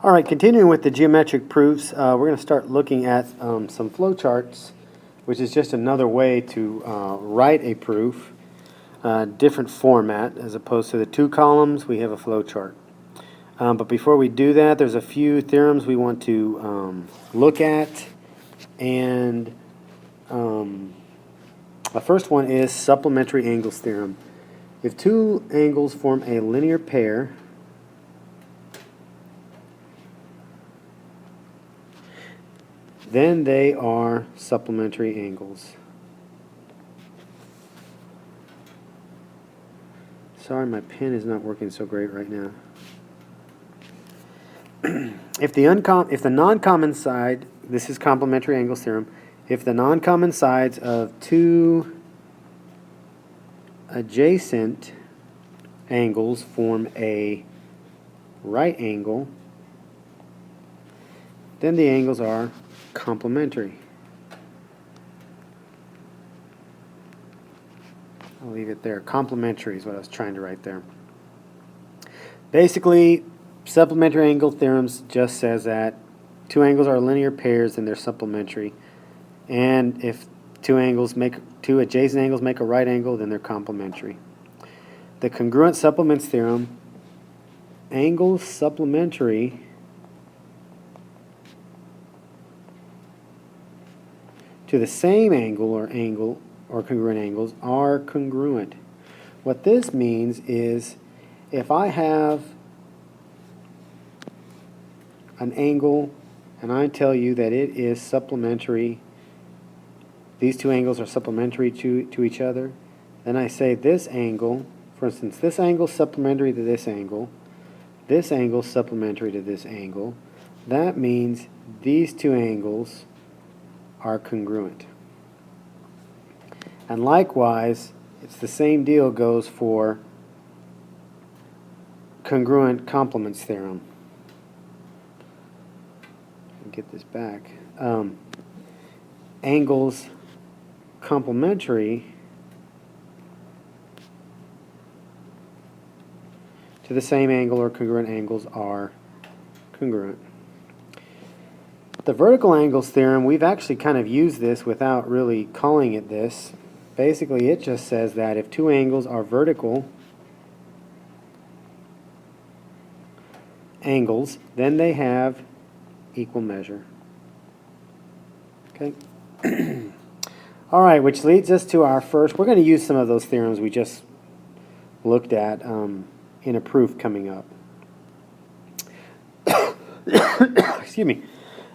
Alright, continuing with the geometric proofs, we're going to start looking at some flowcharts, which is just another way to write a proof, different format. As opposed to the two columns, we have a flowchart. But before we do that, there's a few theorems we want to look at. And the first one is supplementary angles theorem. If two angles form a linear pair, then they are supplementary angles. Sorry, my pen is not working so great right now. If the non-common side, this is complementary angles theorem, if the non-common sides of two adjacent angles form a right angle, then the angles are complementary. I'll leave it there. Complementary is what I was trying to write there. Basically, supplementary angle theorems just says that two angles are linear pairs and they're supplementary. And if two adjacent angles make a right angle, then they're complementary. The congruent supplements theorem, angles supplementary to the same angle or congruent angles are congruent. What this means is if I have an angle and I tell you that it is supplementary, these two angles are supplementary to each other, then I say this angle, for instance, this angle is supplementary to this angle is supplementary to this angle. That means these two angles are congruent. And likewise, it's the same deal goes for congruent complements theorem. Get this back. Angles complementary to the same angle or congruent angles are congruent. The vertical angles theorem, we've actually kind of used this without really calling it this. Basically, it just says that if two angles are vertical angles, then they have equal measure. Okay. All right, which leads us to our first. We're going to use some of those theorems we just looked at in a proof coming up. Excuse me.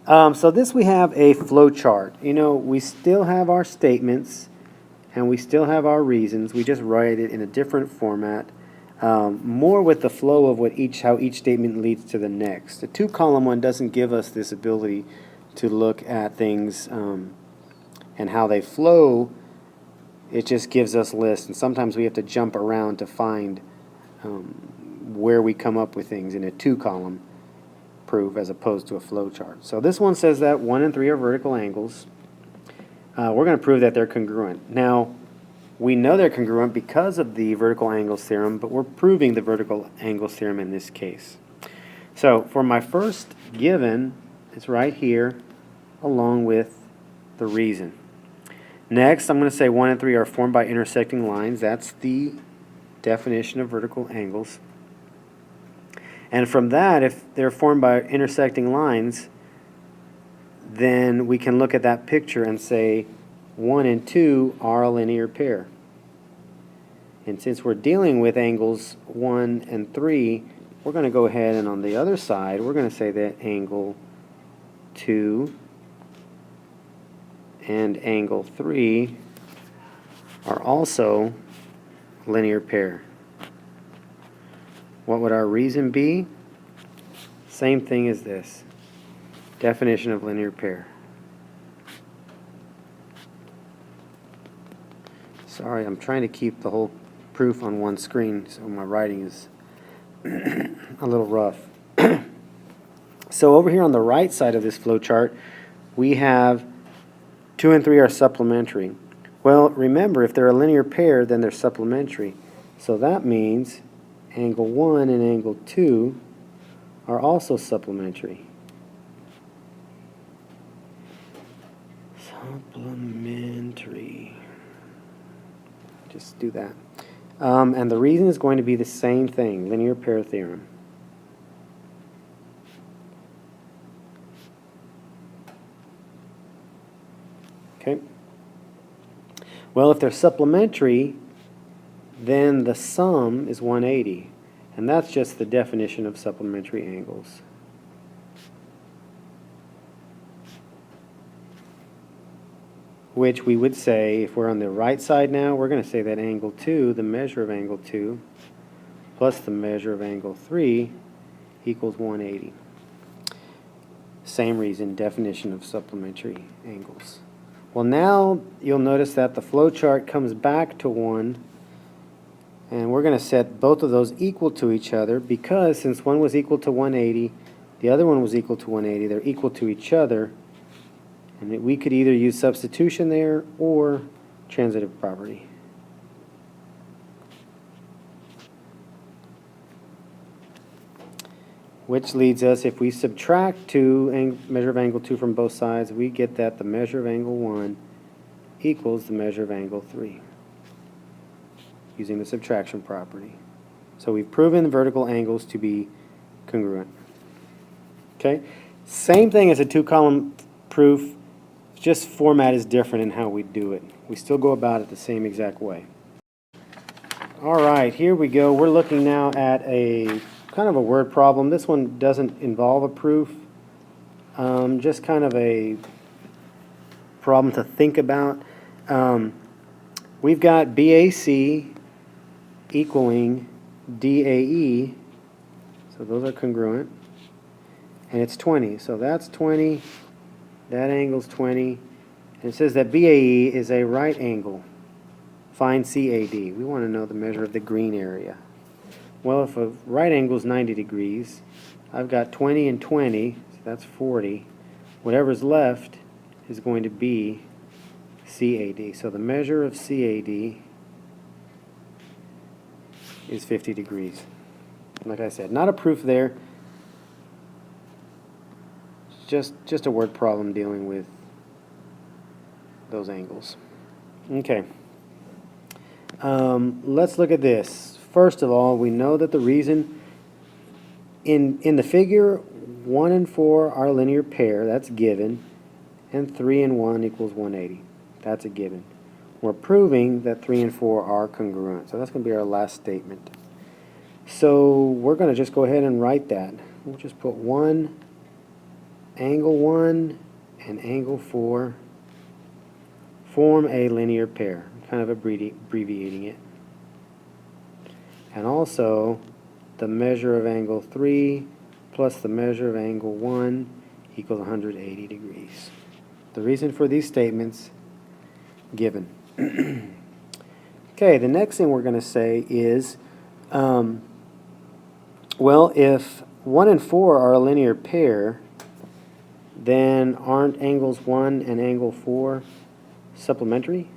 So this we have a flow chart. You know, we still have our statements and we still have our reasons. We just write it in a different format, more with the flow of how each statement leads to the next. The two-column one doesn't give us this ability to look at things and how they flow. It just gives us lists, and sometimes we have to jump around to find where we come up with things in a two-column proof as opposed to a flow chart. So this one says that 1 and 3 are vertical angles. We're going to prove that they're congruent. Now, we know they're congruent because of the vertical angles theorem, but we're proving the vertical angles theorem in this case. So for my first given, it's right here along with the reason. Next, I'm going to say 1 and 3 are formed by intersecting lines. That's the definition of vertical angles. And from that, if they're formed by intersecting lines, then we can look at that picture and say 1 and 2 are a linear pair. And since we're dealing with angles 1 and 3, we're going to go ahead and on the other side, we're going to say that angle 2 and angle 3 are also a linear pair. What would our reason be? Same thing as this. Definition of linear pair. Sorry, I'm trying to keep the whole proof on one screen, so my writing is a little rough. So over here on the right side of this flowchart, we have 2 and 3 are supplementary. Well, remember, if they're a linear pair, then they're supplementary. So that means angle 1 and angle 2 are also supplementary. Supplementary. Just do that. And the reason is going to be the same thing, linear pair theorem. Okay. Well, if they're supplementary, then the sum is 180. And that's just the definition of supplementary angles. Which we would say, if we're on the right side now, we're going to say that angle 2, the measure of angle 2, plus the measure of angle 3 equals 180. Same reason, definition of supplementary angles. Well, now you'll notice that the flowchart comes back to 1, and we're going to set both of those equal to each other because since one was equal to 180, the other one was equal to 180, they're equal to each other. And we could either use substitution there or transitive property. Which leads us, if we subtract 2, measure of angle 2 from both sides, we get that the measure of angle 1 equals the measure of angle 3 using the subtraction property. So we've proven the vertical angles to be congruent. Okay? Same thing as a 2-column proof. Just format is different in how we do it. We still go about it the same exact way. All right, here we go. We're looking now at a kind of a word problem. This one doesn't involve a proof. Just kind of a problem to think about. We've got BAC equaling DAE. So those are congruent. And it's 20. So that's 20. That angle's 20, and it says that BAE is a right angle. Find CAD. We want to know the measure of the green area. Well, if a right angle is 90 degrees, I've got 20 and 20, so that's 40. Whatever's left is going to be CAD. So the measure of CAD is 50 degrees. Like I said, not a proof there. Just a word problem dealing with those angles. Okay. Let's look at this. First of all, we know that the reason in the figure 1 and 4 are a linear pair, that's given, and 3 and 1 equals 180. That's a given. We're proving that 3 and 4 are congruent. So that's going to be our last statement. So we're going to just go ahead and write that. We'll just put angle 1 and angle 4 form a linear pair. I'm kind of abbreviating it. And also, the measure of angle 3 plus the measure of angle 1 equals 180 degrees. The reason for these statements, given. Okay, the next thing we're going to say is, well, if 1 and 4 are a linear pair, then aren't angles 1 and angle 4 supplementary?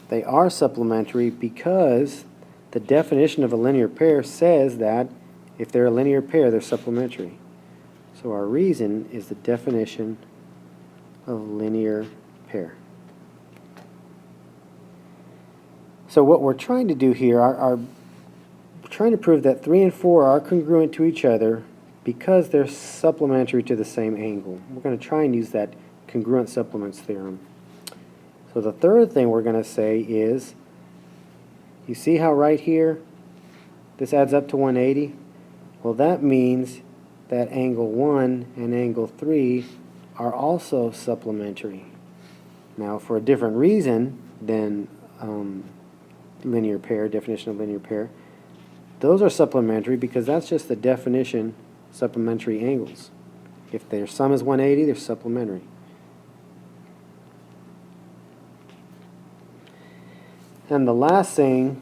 They are supplementary because the definition of a linear pair says that if they're a linear pair, they're supplementary. So our reason is the definition of linear pair. So what we're trying to do here, we're trying to prove that 3 and 4 are congruent to each other because they're supplementary to the same angle. We're going to try and use that congruent supplements theorem. So the third thing we're going to say is, you see how right here this adds up to 180? Well, that means that angle 1 and angle 3 are also supplementary. Now, for a different reason than linear pair, definition of linear pair, those are supplementary because that's just the definition supplementary angles. If their sum is 180, they're supplementary. And the last thing,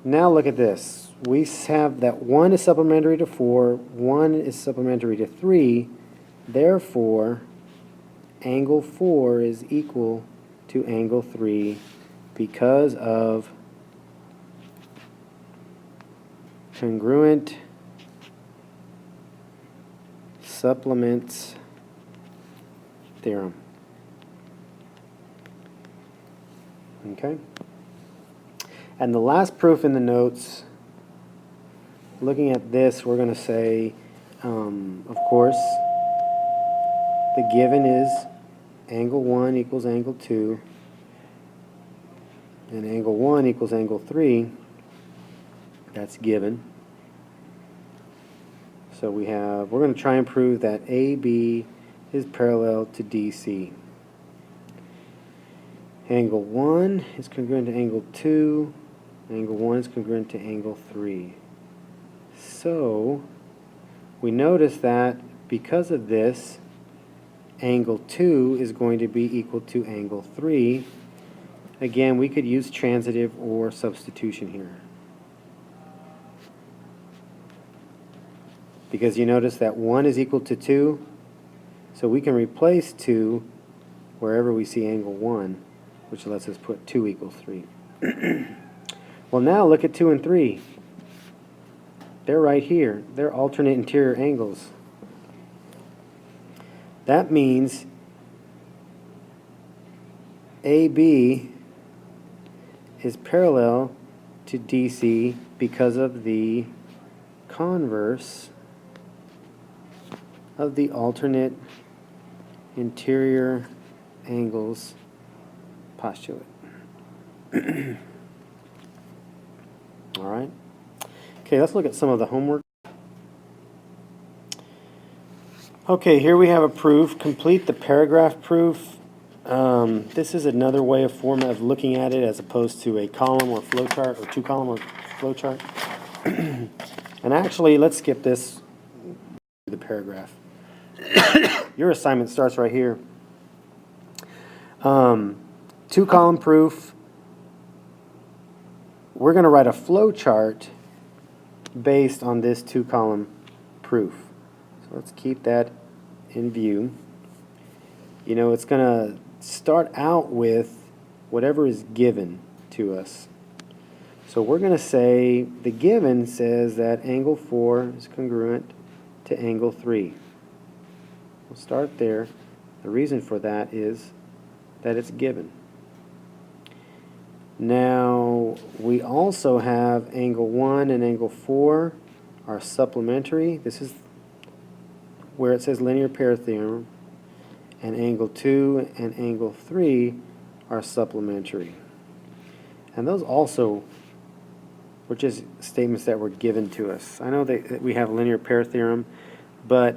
now look at this. We have that 1 is supplementary to 4, 1 is supplementary to 3, therefore angle 4 is equal to angle 3 because of congruent supplements theorem. Okay? And the last proof in the notes, looking at this, we're going to say, of course, the given is angle 1 equals angle 2, and angle 1 equals angle 3. That's given. So we're going to try and prove that AB is parallel to DC. Angle 1 is congruent to angle 2. Angle 1 is congruent to angle 3. So we notice that because of this, angle 2 is going to be equal to angle 3. Again, we could use transitive or substitution here. Because you notice that 1 is equal to 2, so we can replace 2 wherever we see angle 1, which lets us put 2 equals 3. Well, now look at 2 and 3. They're right here. They're alternate interior angles. That means AB is parallel to DC because of the converse of the alternate interior angles postulate. All right. Okay, let's look at some of the homework. Okay, here we have a proof. Complete the paragraph proof. This is another way of format of looking at it as opposed to a column or flowchart or two-column or flowchart. And actually, let's skip this, the paragraph. Your assignment starts right here. Two-column proof. We're going to write a flowchart based on this two-column proof. So let's keep that in view. You know, it's going to start out with whatever is given to us. So we're going to say the given says that angle 4 is congruent to angle 3. We'll start there. The reason for that is that it's given. Now, we also have angle 1 and angle 4 are supplementary. This is where it says linear pair theorem. And angle 2 and angle 3 are supplementary. And those also were just statements that were given to us. I know that we have linear pair theorem, but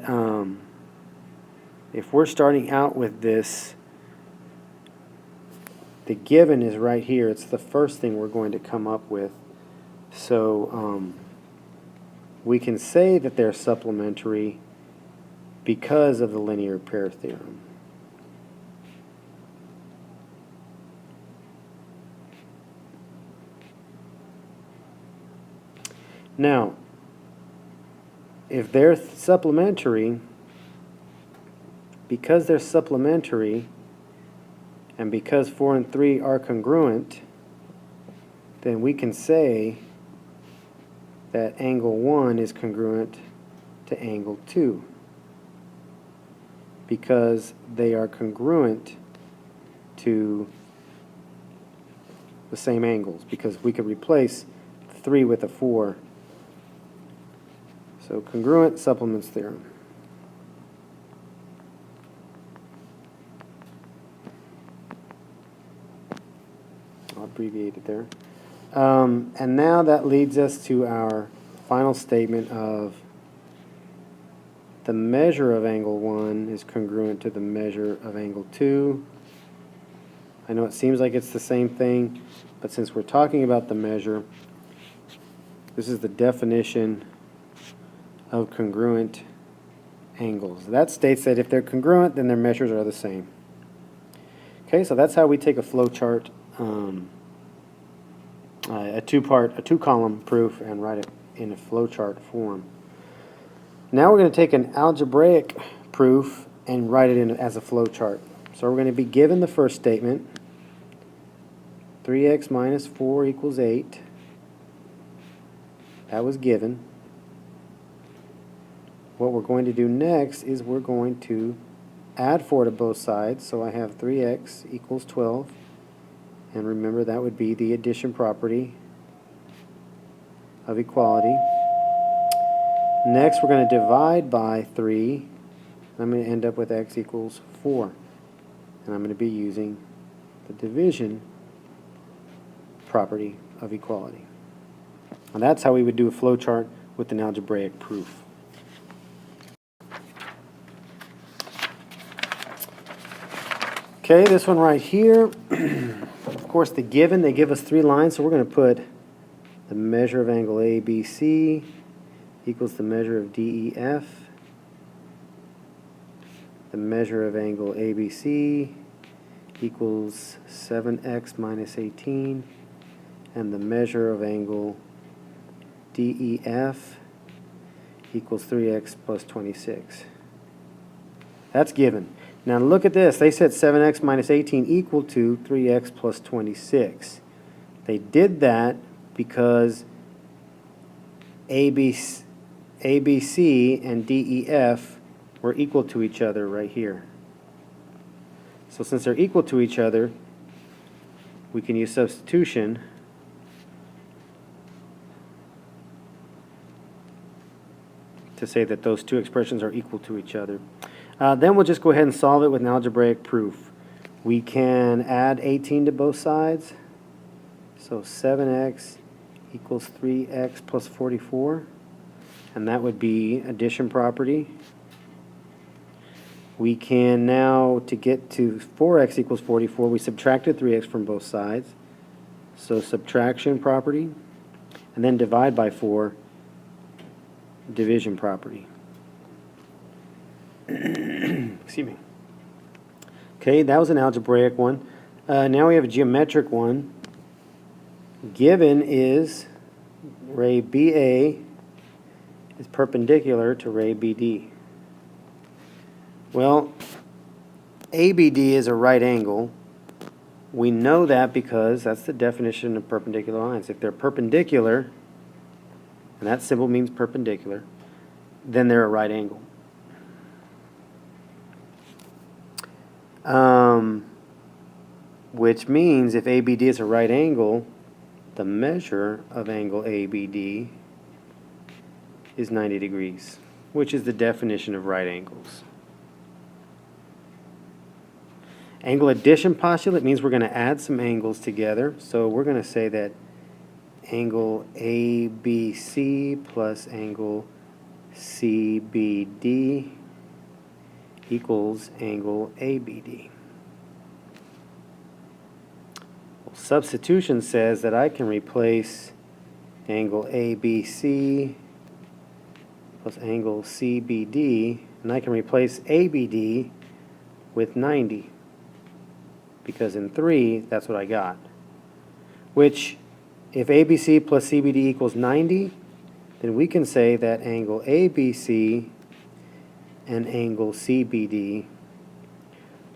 if we're starting out with this, the given is right here. It's the first thing we're going to come up with. So we can say that they're supplementary because of the linear pair theorem. Now, if they're supplementary, because they're supplementary, and because 4 and 3 are congruent, then we can say that angle 1 is congruent to angle 2 because they are congruent to the same angles, because we could replace 3 with a 4. So congruent supplements theorem. I'll abbreviate it there. And now that leads us to our final statement of the measure of angle 1 is congruent to the measure of angle 2. I know it seems like it's the same thing, but since we're talking about the measure, this is the definition of congruent angles. That states that if they're congruent, then their measures are the same. Okay, so that's how we take a flowchart, a two-column proof, and write it in a flowchart form. Now we're going to take an algebraic proof and write it in as a flowchart. So we're going to be given the first statement, 3x minus 4 equals 8. That was given. What we're going to do next is we're going to add 4 to both sides. So I have 3x equals 12. And remember, that would be the addition property of equality. Next, we're going to divide by 3. I'm going to end up with x equals 4. And I'm going to be using the division property of equality. And that's how we would do a flowchart with an algebraic proof. Okay, this one right here, of course the given, they give us 3 lines, so we're going to put the measure of angle ABC equals the measure of DEF. The measure of angle ABC equals 7x minus 18, and the measure of angle DEF equals 3x plus 26. That's given. Now look at this. They said 7x minus 18 equal to 3x plus 26. They did that because ABC and DEF were equal to each other right here. So since they're equal to each other, we can use substitution to say that those two expressions are equal to each other. Then we'll just go ahead and solve it with an algebraic proof. We can add 18 to both sides. So 7x equals 3x plus 44. And that would be addition property. We can now, to get to 4x equals 44, we subtracted 3x from both sides. So subtraction property. And then divide by 4, division property. Excuse me. Okay, that was an algebraic one. Now we have a geometric one. Given is ray BA is perpendicular to ray BD. Well, ABD is a right angle. We know that because that's the definition of perpendicular lines. If they're perpendicular, and that symbol means perpendicular, then they're a right angle. Which means if ABD is a right angle, the measure of angle ABD is 90 degrees, which is the definition of right angles. Angle addition postulate means we're going to add some angles together. So we're going to say that angle ABC plus angle CBD equals angle ABD. Well, substitution says that I can replace angle ABC plus angle CBD, and I can replace ABD with 90, because in 3, that's what I got. Which, if ABC plus CBD equals 90, then we can say that angle ABC and angle CBD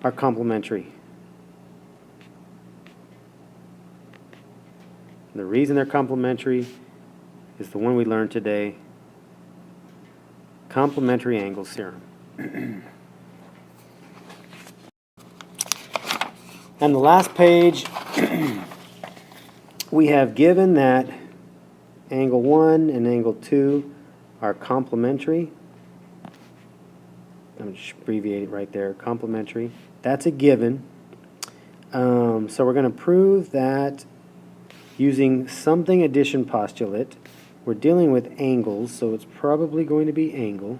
are complementary. And the reason they're complementary is the one we learned today, complementary angles theorem. On the last page, we have given that angle 1 and angle 2 are complementary. I'm just abbreviating right there, complementary. That's a given. So we're going to prove that using something addition postulate. We're dealing with angles, so it's probably going to be angle.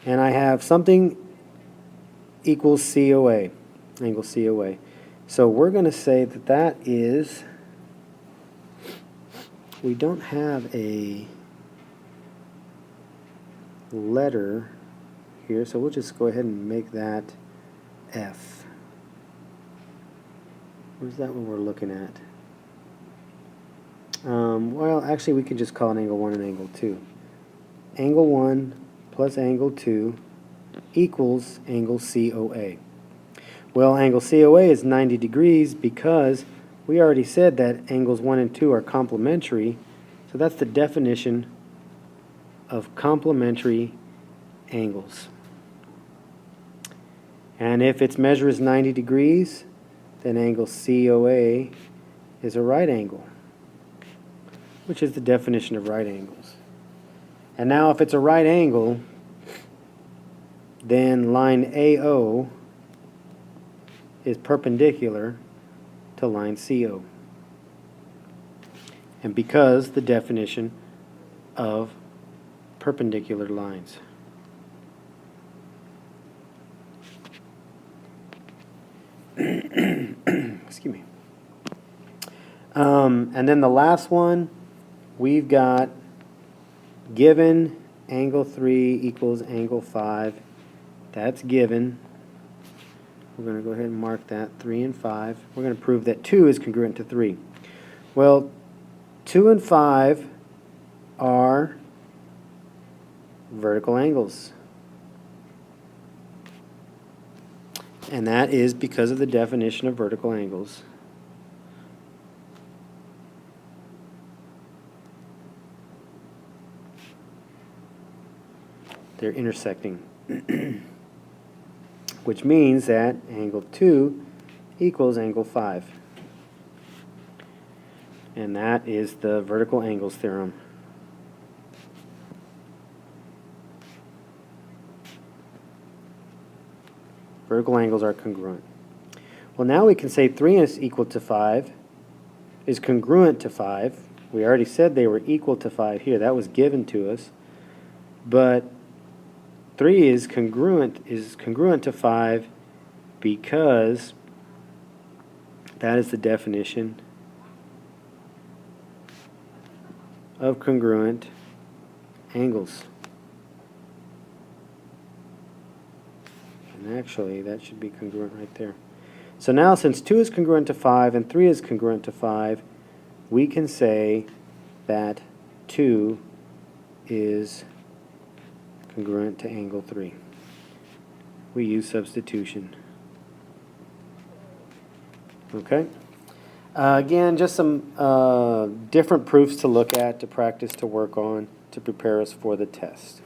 And I have something equals COA, angle COA. So we're going to say that that is, we don't have a letter here, so we'll just go ahead and make that F. Where's that one we're looking at? Well, actually, we could just call it angle 1 and angle 2. Angle 1 plus angle 2 equals angle COA. Well, angle COA is 90 degrees because we already said that angles 1 and 2 are complementary. So that's the definition of complementary angles. And if its measure is 90 degrees, then angle COA is a right angle, which is the definition of right angles. And now if it's a right angle, then line AO is perpendicular to line CO. And because the definition of perpendicular lines. Excuse me. And then the last one, we've got given angle 3 equals angle 5. That's given. We're going to go ahead and mark that 3 and 5. We're going to prove that 2 is congruent to 3. Well, 2 and 5 are vertical angles. And that is because of the definition of vertical angles. They're intersecting. Which means that angle 2 equals angle 5. And that is the vertical angles theorem. Vertical angles are congruent. Well, now we can say 3 is equal to 5, is congruent to 5. We already said they were equal to 5 here. That was given to us. But 3 is congruent to 5 because that is the definition of congruent angles. And actually, that should be congruent right there. So now, since 2 is congruent to 5 and 3 is congruent to 5, we can say that 2 is congruent to angle 3. We use substitution. Okay? Again, just some different proofs to look at, to practice, to work on, to prepare us for the test.